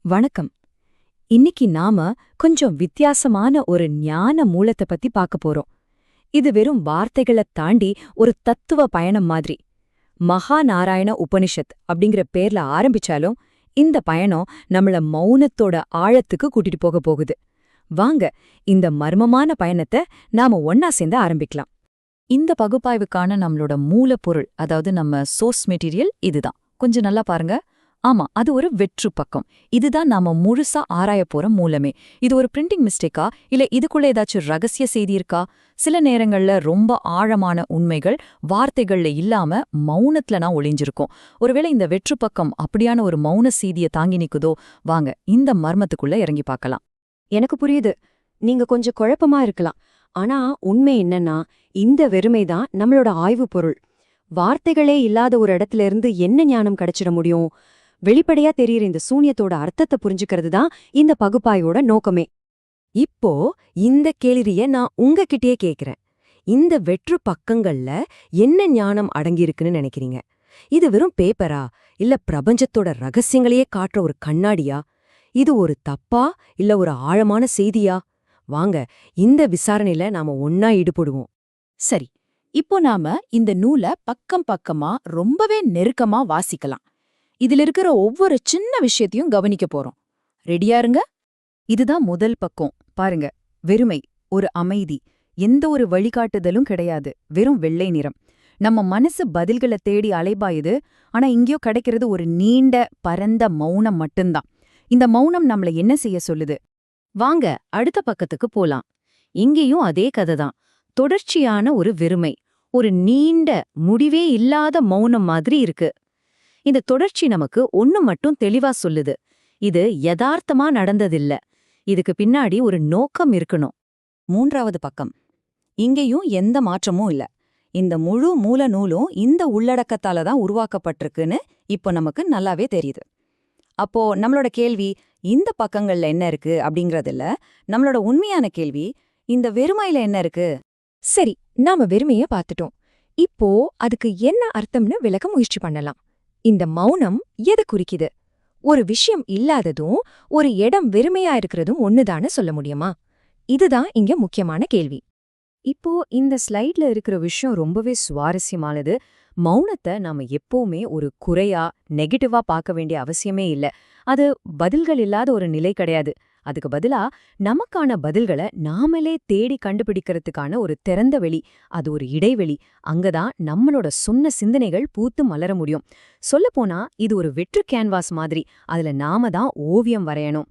வணக்கம். இன்னைக்கு நாம கொஞ்சம் வித்தியாசமான ஒரு ஞான மூலத்தை பத்தி பார்க்க போறோம். இது வெறும் வார்த்தைகளைத் தாண்டி ஒரு தத்துவ பயணம் மாதிரி. மகாநாராயண உபனிஷத் அப்படிங்கிற பேர்ல ஆரம்பிச்சாலும் இந்த பயணம் நம்மள மௌனத்தோட ஆழத்துக்கு கூட்டிட்டு போகுது. வாங்க, இந்த மர்மமான பயணத்தை நாம ஒன்னா சேர்ந்து ஆரம்பிக்கலாம். இந்த பகுப்பாய்வுக்கான நம்மளோட மூலப்பொருள், அதாவது நம்ம சோர்ஸ் மெட்டீரியல் இதுதான். கொஞ்சம் நல்லா பாருங்க. ஆமா, அது ஒரு வெற்று பக்கம். இதுதான் நாம முழுசா ஆராய போற மூலமே. இது ஒரு பிரிண்டிங் மிஸ்டேக்கா, இல்ல இதுக்குள்ள ஏதாச்சும் ரகசிய செய்தி இருக்கா? சில நேரங்கள்ல ரொம்ப ஆழமான உண்மைகள் வார்த்தைகள்ல இல்லாம மௌனத்துல நான் ஒளிஞ்சிருக்கும். ஒருவேளை இந்த வெற்று பக்கம் அப்படியான ஒரு மௌன செய்தியை தாங்கி நிக்குதோ? வாங்க, இந்த மர்மத்துக்குள்ள இறங்கி பார்க்கலாம். எனக்கு புரியுது, நீங்க கொஞ்சம் குழப்பமா இருக்கலாம். ஆனா உண்மை என்னன்னா, இந்த வெறுமைதான் நம்மளோட ஆய்வு பொருள். வார்த்தைகளே இல்லாத ஒரு இடத்துல இருந்து என்ன ஞானம் கிடைச்சிட முடியும்? வெளிப்படையா தெரியுற இந்த சூன்யத்தோட அர்த்தத்தை புரிஞ்சுக்கிறது தான் இந்த பகுப்பாய்வோட நோக்கமே. இப்போ இந்த கேள்விய நான் உங்ககிட்டயே கேக்குறேன். இந்த வெற்று பக்கங்கள்ல என்ன ஞானம் அடங்கியிருக்குன்னு நினைக்கிறீங்க? இது வெறும் பேப்பரா, இல்ல பிரபஞ்சத்தோட ரகசியங்களையே காட்டுற ஒரு கண்ணாடியா? இது ஒரு தப்பா, இல்ல ஒரு ஆழமான செய்தியா? வாங்க, இந்த விசாரணையில நாம ஒன்னா ஈடுபடுவோம். சரி, இப்போ நாம இந்த நூலை பக்கம் பக்கமா ரொம்பவே நெருக்கமா வாசிக்கலாம். இதுல இருக்கிற ஒவ்வொரு சின்ன விஷயத்தையும் கவனிக்க போறோம். ரெடியா இருங்க. இதுதான் முதல் பக்கம். பாருங்க, வெறுமை, ஒரு அமைதி, எந்த ஒரு வழிகாட்டுதலும் கிடையாது, வெறும் வெள்ளை நிறம். நம்ம மனசு பதில்களை தேடி அலைபாயுது, ஆனா இங்கேயோ கிடைக்கிறது ஒரு நீண்ட பரந்த மௌனம் மட்டும்தான். இந்த மௌனம் நம்மள என்ன செய்ய சொல்லுது? வாங்க, அடுத்த பக்கத்துக்கு போலாம். இங்கேயும் அதே கதைதான். தொடர்ச்சியான ஒரு வெறுமை, ஒரு நீண்ட முடிவே இல்லாத மௌனம் மாதிரி இருக்கு. இந்த தொடர்ச்சி நமக்கு ஒண்ணு மட்டும் தெளிவா சொல்லுது: இது யதார்த்தமா நடந்ததில்ல, இதுக்கு பின்னாடி ஒரு நோக்கம் இருக்கணும். மூன்றாவது பக்கம். இங்கேயும் எந்த மாற்றமும் இல்ல. இந்த முழு மூல நூலும் இந்த உள்ளடக்கத்தால தான் உருவாக்கப்பட்டிருக்குன்னு இப்போ நமக்கு நல்லாவே தெரியுது. அப்போ நம்மளோட கேள்வி இந்த பக்கங்கள்ல என்ன இருக்கு அப்படிங்கறதில்ல. நம்மளோட உண்மையான கேள்வி இந்த வெறுமையில என்ன இருக்கு? சரி, நாம வெறுமைய பார்த்துட்டோம். இப்போ அதுக்கு என்ன அர்த்தம்னு விளக்க முயற்சி பண்ணலாம். இந்த மௌனம் எதை குறிக்குது? ஒரு விஷயம் இல்லாததும் ஒரு இடம் வெறுமையா இருக்கிறதும் ஒண்ணுதான்னு சொல்ல முடியுமா? இதுதான் இங்க முக்கியமான கேள்வி. இப்போ இந்த ஸ்லைட்ல இருக்கிற விஷயம் ரொம்பவே சுவாரஸ்யமானது. மௌனத்தை நாம எப்பவுமே ஒரு குறையா, நெகட்டிவா பார்க்க வேண்டிய அவசியமே இல்ல. அது பதில்கள் இல்லாத ஒரு நிலை கிடையாது. அதுக்கு பதிலா நமக்கான பதில்களை நாமளே தேடி கண்டுபிடிக்கிறதுக்கான ஒரு திறந்த வெளி, அது ஒரு இடைவெளி. அங்கதான் நம்மளோட சொன்ன சிந்தனைகள் பூத்து மலர முடியும். சொல்லப்போனா இது ஒரு வெற்று கேன்வாஸ் மாதிரி. அதுல நாம தான் ஓவியம் வரையணும்.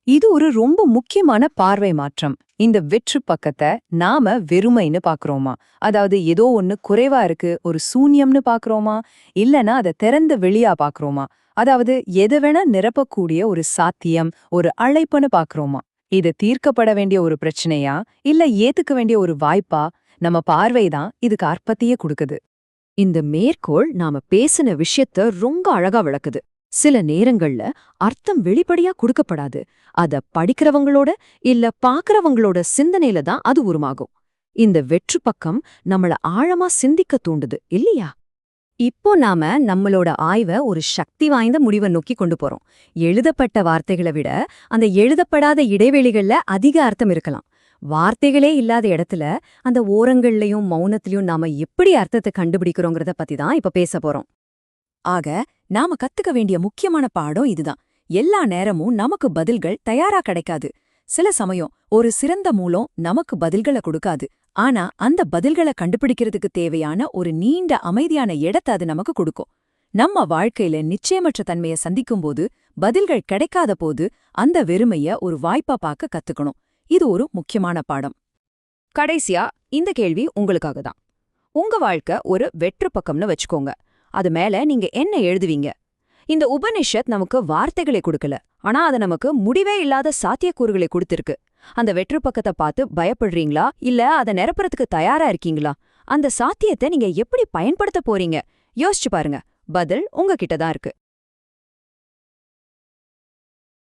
இது ஒரு ரொம்ப முக்கியமான பார்வை மாற்றம். இந்த வெற்று பக்கத்தை நாம வெறுமைன்னு பாக்குறோமா, அதாவது ஏதோ ஒண்ணு குறைவா இருக்கு, ஒரு சூன்யம்னு பாக்குறோமா, இல்லனா அதை திறந்த வெளியா பாக்குறோமா, அதாவது எது வேணா நிரப்பக்கூடிய ஒரு சாத்தியம், ஒரு அழைப்புன்னு பாக்குறோமா? இது தீர்க்கப்பட வேண்டிய ஒரு பிரச்சனையா, இல்ல ஏத்துக்க வேண்டிய ஒரு வாய்ப்பா? நம்ம பார்வைதான் இதுக்கு அர்த்தத்தையே கொடுக்குது. இந்த மேற்கோள் நாம பேசின விஷயத்த ரொம்ப அழகா விளக்குது. சில நேரங்கள்ல அர்த்தம் வெளிப்படையா கொடுக்கப்படாது. அத படிக்கிறவங்களோட இல்ல பாக்குறவங்களோட சிந்தனையில தான் அது உருவாகும். இந்த வெற்று பக்கம் நம்மள ஆழமா சிந்திக்க தூண்டுது, இல்லையா? இப்போ நாம நம்மளோட ஆய்வை ஒரு சக்தி வாய்ந்த முடிவை நோக்கி கொண்டு போறோம். எழுதப்பட்ட வார்த்தைகளை விட அந்த எழுதப்படாத இடைவெளிகள்ல அதிக அர்த்தம் இருக்கலாம். வார்த்தைகளே இல்லாத இடத்துல அந்த ஓரங்கள்லயும் மௌனத்திலயும் நாம எப்படி அர்த்தத்தை கண்டுபிடிக்கிறோங்கிறத பத்தி தான் இப்ப பேச போறோம். ஆக, நாம கத்துக்க வேண்டிய முக்கியமான பாடம் இதுதான். எல்லா நேரமும் நமக்கு பதில்கள் தயாரா கிடைக்காது. சில சமயம் ஒரு சிறந்த மூலம் நமக்கு பதில்களை கொடுக்காது. ஆனா அந்த பதில்களை கண்டுபிடிக்கிறதுக்கு தேவையான ஒரு நீண்ட அமைதியான இடத்தை அது நமக்கு கொடுக்கும். நம்ம வாழ்க்கையில நிச்சயமற்ற தன்மையை சந்திக்கும்போது, பதில்கள் கிடைக்காத போது அந்த வெறுமைய ஒரு வாய்ப்பா பார்க்க கத்துக்கணும். இது ஒரு முக்கியமான பாடம். கடைசியா இந்த கேள்வி உங்களுக்காக தான். உங்க வாழ்க்கை ஒரு வெற்று பக்கம்னு வச்சுக்கோங்க. அது மேல நீங்க என்ன எழுதுவீங்க? இந்த உபனிஷத் நமக்கு வார்த்தைகளை கொடுக்கல, ஆனா அது நமக்கு முடிவே இல்லாத சாத்தியக்கூறுகளை கொடுத்திருக்கு. அந்த வெற்று பக்கத்தை பார்த்து பயப்படுறீங்களா, இல்ல அதை நிரப்புறதுக்கு தயாரா இருக்கீங்களா? அந்த சாத்தியத்தை நீங்க எப்படி பயன்படுத்த போறீங்க? யோசிச்சு பாருங்க. பதில் உங்ககிட்ட தான் இருக்கு.